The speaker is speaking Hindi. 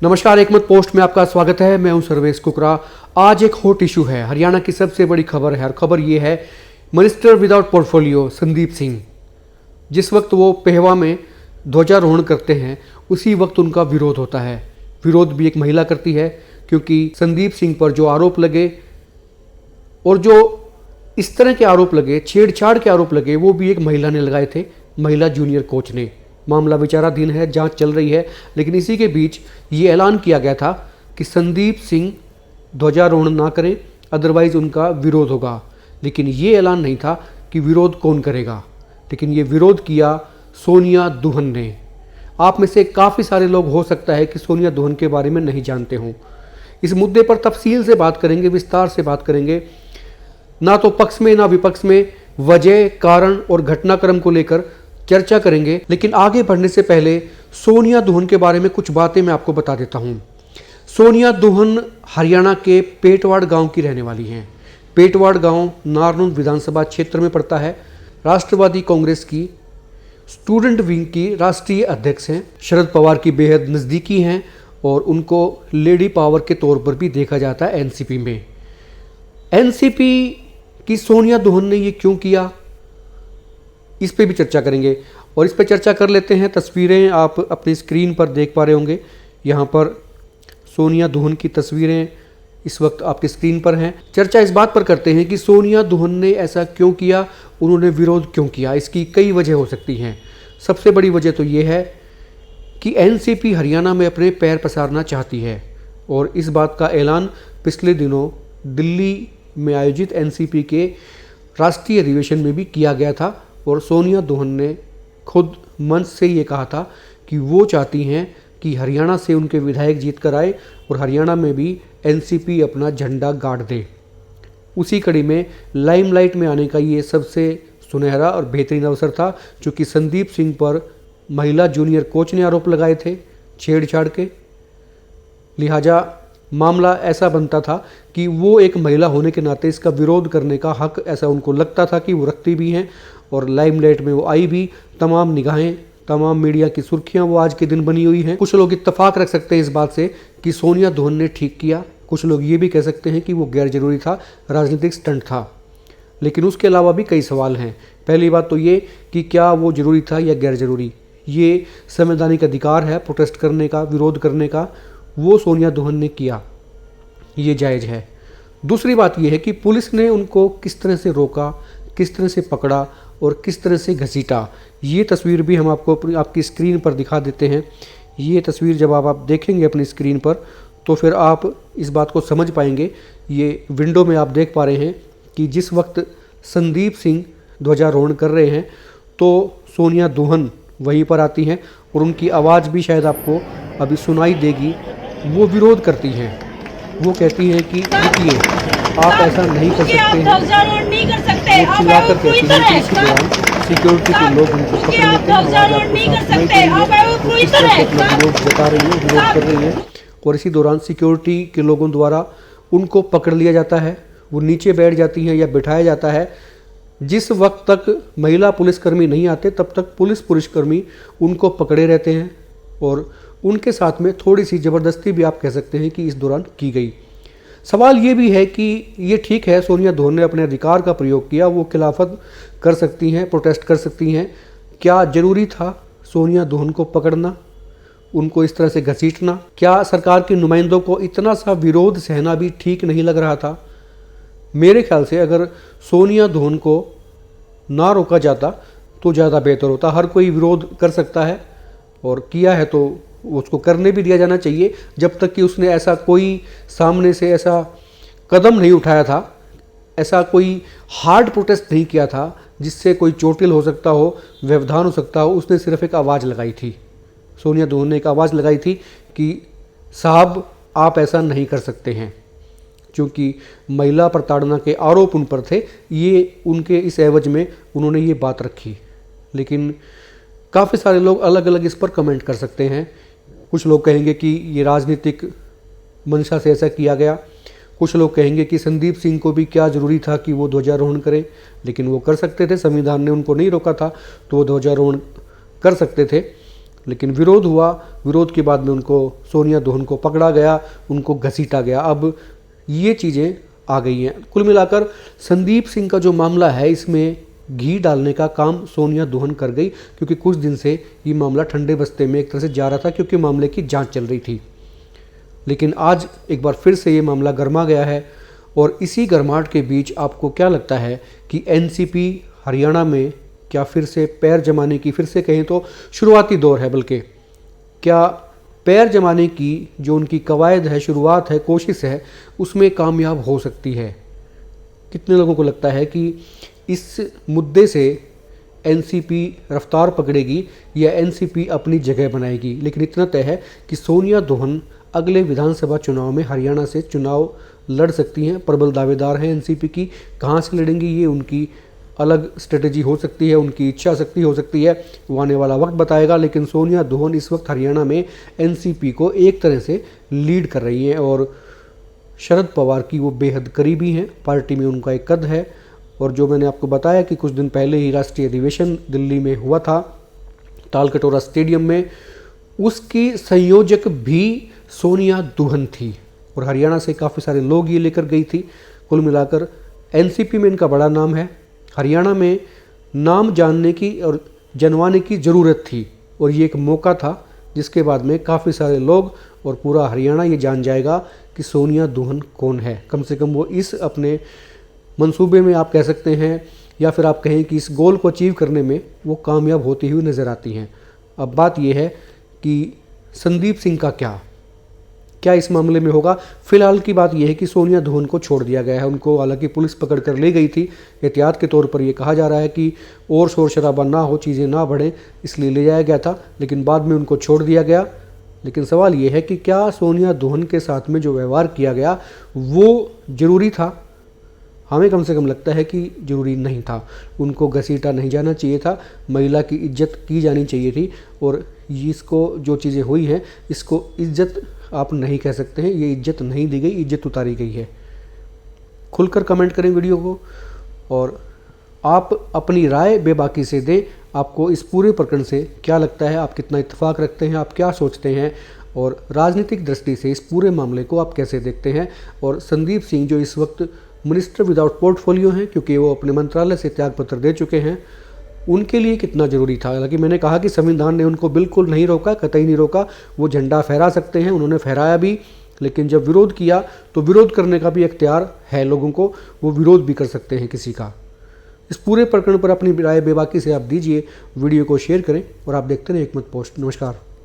नमस्कार, एक मत पोस्ट में आपका स्वागत है। मैं हूं सर्वेश कुकरा। आज एक हॉट इशू है, हरियाणा की सबसे बड़ी खबर है और खबर ये है minister without portfolio Sandeep Singh. जिस वक्त वो पेहवा में ध्वजारोहण करते हैं उसी वक्त उनका विरोध होता है। विरोध भी एक महिला करती है, क्योंकि संदीप सिंह पर जो आरोप लगे और जो इस तरह के आरोप लगे, छेड़छाड़ के आरोप लगे, वो भी एक महिला ने लगाए थे, महिला जूनियर कोच ने। मामला विचाराधीन है, जांच चल रही है, लेकिन इसी के बीच ये ऐलान किया गया था कि संदीप सिंह ध्वजारोहण ना करें, अदरवाइज उनका विरोध होगा। लेकिन ये ऐलान नहीं था कि विरोध कौन करेगा, लेकिन ये विरोध किया सोनिया दुहन ने। आप में से काफ़ी सारे लोग हो सकता है कि सोनिया दुहन के बारे में नहीं जानते हों। इस मुद्दे पर तफसील से बात करेंगे, विस्तार से बात करेंगे, ना तो पक्ष में ना विपक्ष में, वजह, कारण और घटनाक्रम को लेकर चर्चा करेंगे। लेकिन आगे बढ़ने से पहले सोनिया दुहन के बारे में कुछ बातें मैं आपको बता देता हूं। सोनिया दुहन हरियाणा के पेटवाड़ गांव की रहने वाली हैं। पेटवाड़ गांव नारनौल विधानसभा क्षेत्र में पड़ता है। राष्ट्रवादी कांग्रेस की स्टूडेंट विंग की राष्ट्रीय अध्यक्ष हैं। शरद पवार की बेहद नज़दीकी हैं और उनको लेडी पावर के तौर पर भी देखा जाता है एनसीपी में। एनसीपी की सोनिया दुहन ने ये क्यों किया, इस पे भी चर्चा करेंगे। और इस पे चर्चा कर लेते हैं। तस्वीरें आप अपनी स्क्रीन पर देख पा रहे होंगे। यहाँ पर सोनिया दुहन की तस्वीरें इस वक्त आपकी स्क्रीन पर हैं। चर्चा इस बात पर करते हैं कि सोनिया दुहन ने ऐसा क्यों किया, उन्होंने विरोध क्यों किया। इसकी कई वजह हो सकती हैं। सबसे बड़ी वजह तो ये है कि एनसीपी हरियाणा में अपने पैर पसारना चाहती है, और इस बात का ऐलान पिछले दिनों दिल्ली में आयोजित एनसीपी के राष्ट्रीय अधिवेशन में भी किया गया था। और सोनिया दुहन ने खुद मंच से ये कहा था कि वो चाहती हैं कि हरियाणा से उनके विधायक जीत कर आए और हरियाणा में भी एनसीपी अपना झंडा गाड़ दे। उसी कड़ी में लाइमलाइट में आने का ये सबसे सुनहरा और बेहतरीन अवसर था, क्योंकि संदीप सिंह पर महिला जूनियर कोच ने आरोप लगाए थे छेड़छाड़ के। लिहाजा मामला ऐसा बनता था कि वो एक महिला होने के नाते इसका विरोध करने का हक, ऐसा उनको लगता था कि वो रखती भी हैं। और लाइमलाइट में वो आई भी। तमाम निगाहें, तमाम मीडिया की सुर्खियां वो आज के दिन बनी हुई हैं। कुछ लोग इत्तेफाक रख सकते हैं इस बात से कि सोनिया दुहन ने ठीक किया, कुछ लोग ये भी कह सकते हैं कि वो गैर जरूरी था, राजनीतिक स्टंट था। लेकिन उसके अलावा भी कई सवाल हैं। पहली बात तो ये कि क्या वो जरूरी था या गैर जरूरी, ये संवैधानिक अधिकार है प्रोटेस्ट करने का, विरोध करने का, वो सोनिया दुहन ने किया, ये जायज़ है। दूसरी बात यह है कि पुलिस ने उनको किस तरह से रोका, किस तरह से पकड़ा और किस तरह से घसीटा। ये तस्वीर भी हम आपको आपकी स्क्रीन पर दिखा देते हैं। ये तस्वीर जब आप देखेंगे अपनी स्क्रीन पर तो फिर आप इस बात को समझ पाएंगे। ये विंडो में आप देख पा रहे हैं कि जिस वक्त संदीप सिंह ध्वजारोहण कर रहे हैं तो सोनिया दुहन वहीं पर आती हैं और उनकी आवाज़ भी शायद आपको अभी सुनाई देगी। वो विरोध करती हैं, वो कहती हैं कि रुकिए, आप ऐसा नहीं कर सकते हैं। वो चिल्लाकर कहती हैं कि इसी दौरान सिक्योरिटी के लोग उनको पकड़ लेते हैं। आवाज़ आपको साफ सुनाई देगी, वो किस तरह से अपना विरोध जता रही है, विरोध कर रही है। और इसी दौरान सिक्योरिटी के लोगों द्वारा उनको पकड़ लिया जाता है, वो नीचे बैठ जाती हैं या बिठाया जाता है। जिस वक्त तक महिला पुलिसकर्मी नहीं आते तब तक पुलिसकर्मी उनको पकड़े रहते हैं और उनके साथ में थोड़ी सी ज़बरदस्ती भी आप कह सकते हैं कि इस दौरान की गई। सवाल ये भी है कि ये ठीक है, सोनिया दुहन ने अपने अधिकार का प्रयोग किया, वो खिलाफत कर सकती हैं, प्रोटेस्ट कर सकती हैं। क्या ज़रूरी था सोनिया दुहन को पकड़ना, उनको इस तरह से घसीटना? क्या सरकार के नुमाइंदों को इतना सा विरोध सहना भी ठीक नहीं लग रहा था? मेरे ख्याल से अगर सोनिया दुहन को ना रोका जाता तो ज़्यादा बेहतर होता। हर कोई विरोध कर सकता है और किया है तो उसको करने भी दिया जाना चाहिए, जब तक कि उसने ऐसा कोई सामने से ऐसा कदम नहीं उठाया था, ऐसा कोई हार्ड प्रोटेस्ट नहीं किया था जिससे कोई चोटिल हो सकता हो, व्यवधान हो सकता हो। उसने सिर्फ एक आवाज़ लगाई थी। सोनिया दुहन ने एक आवाज़ लगाई थी कि साहब आप ऐसा नहीं कर सकते हैं, क्योंकि महिला प्रताड़ना के आरोप उन पर थे। ये उनके इस एवज में उन्होंने ये बात रखी। लेकिन काफ़ी सारे लोग अलग अलग इस पर कमेंट कर सकते हैं। कुछ लोग कहेंगे कि ये राजनीतिक मंशा से ऐसा किया गया, कुछ लोग कहेंगे कि संदीप सिंह को भी क्या ज़रूरी था कि वो ध्वजारोहण करें, लेकिन वो कर सकते थे, संविधान ने उनको नहीं रोका था तो वो ध्वजारोहण कर सकते थे। लेकिन विरोध हुआ, विरोध के बाद में उनको सोनिया दोहन को पकड़ा गया, उनको घसीटा गया। अब ये चीज़ें आ गई हैं। कुल मिलाकर संदीप सिंह का जो मामला है, इसमें घी डालने का काम सोनिया दोहन कर गई, क्योंकि कुछ दिन से ये मामला ठंडे बस्ते में एक तरह से जा रहा था, क्योंकि मामले की जांच चल रही थी। लेकिन आज एक बार फिर से ये मामला गर्मा गया है। और इसी गर्माहट के बीच आपको क्या लगता है कि एनसीपी हरियाणा में क्या फिर से पैर जमाने की, फिर से कहें तो शुरुआती दौर है, बल्कि क्या पैर जमाने की जो उनकी कवायद है, शुरुआत है, कोशिश है, उसमें कामयाब हो सकती है? कितने लोगों को लगता है कि इस मुद्दे से एनसीपी रफ्तार पकड़ेगी या एनसीपी अपनी जगह बनाएगी? लेकिन इतना तय है कि सोनिया दोहन अगले विधानसभा चुनाव में हरियाणा से चुनाव लड़ सकती हैं। प्रबल दावेदार हैं एनसीपी की। कहाँ से लड़ेंगी ये उनकी अलग स्ट्रेटेजी हो सकती है, उनकी इच्छा शक्ति हो सकती है, वो आने वाला वक्त बताएगा। लेकिन सोनिया दोहन इस वक्त हरियाणा में एनसीपी को एक तरह से लीड कर रही हैं और शरद पवार की वो बेहद करीबी हैं। पार्टी में उनका एक कद है। और जो मैंने आपको बताया कि कुछ दिन पहले ही राष्ट्रीय अधिवेशन दिल्ली में हुआ था, तालकटोरा स्टेडियम में, उसकी संयोजक भी सोनिया दोहन थी और हरियाणा से काफ़ी सारे लोग ये लेकर गई थी। कुल मिलाकर एनसीपी में इनका बड़ा नाम है। हरियाणा में नाम जानने की और जनवाने की ज़रूरत थी और ये एक मौका था, जिसके बाद में काफ़ी सारे लोग और पूरा हरियाणा ये जान जाएगा कि सोनिया दोहन कौन है। कम से कम वो इस अपने मंसूबे में आप कह सकते हैं, या फिर आप कहें कि इस गोल को अचीव करने में वो कामयाब होती हुई नज़र आती हैं। अब बात यह है कि संदीप सिंह का क्या इस मामले में होगा? फिलहाल की बात यह है कि सोनिया दोहन को छोड़ दिया गया है। उनको हालांकि पुलिस पकड़ कर ले गई थी। एहतियात के तौर पर यह कहा जा रहा है कि और शोर शराबा ना हो, चीज़ें ना बढ़ें, इसलिए ले जाया गया था, लेकिन बाद में उनको छोड़ दिया गया। लेकिन सवाल ये है कि क्या सोनिया दोहन के साथ में जो व्यवहार किया गया वो ज़रूरी था? हमें कम से कम लगता है कि ज़रूरी नहीं था। उनको घसीटा नहीं जाना चाहिए था, महिला की इज्जत की जानी चाहिए थी। और इसको जो चीज़ें हुई हैं, इसको इज्जत आप नहीं कह सकते हैं, ये इज्जत नहीं दी गई, इज्जत उतारी गई है। खुलकर कमेंट करें वीडियो को और आप अपनी राय बेबाकी से दें। आपको इस पूरे प्रकरण से क्या लगता है? आप कितना इत्तेफाक रखते हैं? आप क्या सोचते हैं? और राजनीतिक दृष्टि से इस पूरे मामले को आप कैसे देखते हैं? और संदीप सिंह जो इस वक्त मिनिस्टर विदाउट पोर्टफोलियो हैं, क्योंकि वो अपने मंत्रालय से त्यागपत्र दे चुके हैं, उनके लिए कितना ज़रूरी था? हालांकि मैंने कहा कि संविधान ने उनको बिल्कुल नहीं रोका, कतई नहीं रोका। वो झंडा फहरा सकते हैं, उन्होंने फहराया भी, लेकिन जब विरोध किया तो विरोध करने का भी इख्तियार है लोगों को, वो विरोध भी कर सकते हैं किसी का। इस पूरे प्रकरण पर अपनी राय बेबाकी से आप दीजिए, वीडियो को शेयर करें और आप देखते रहें एकमत पोस्ट। नमस्कार।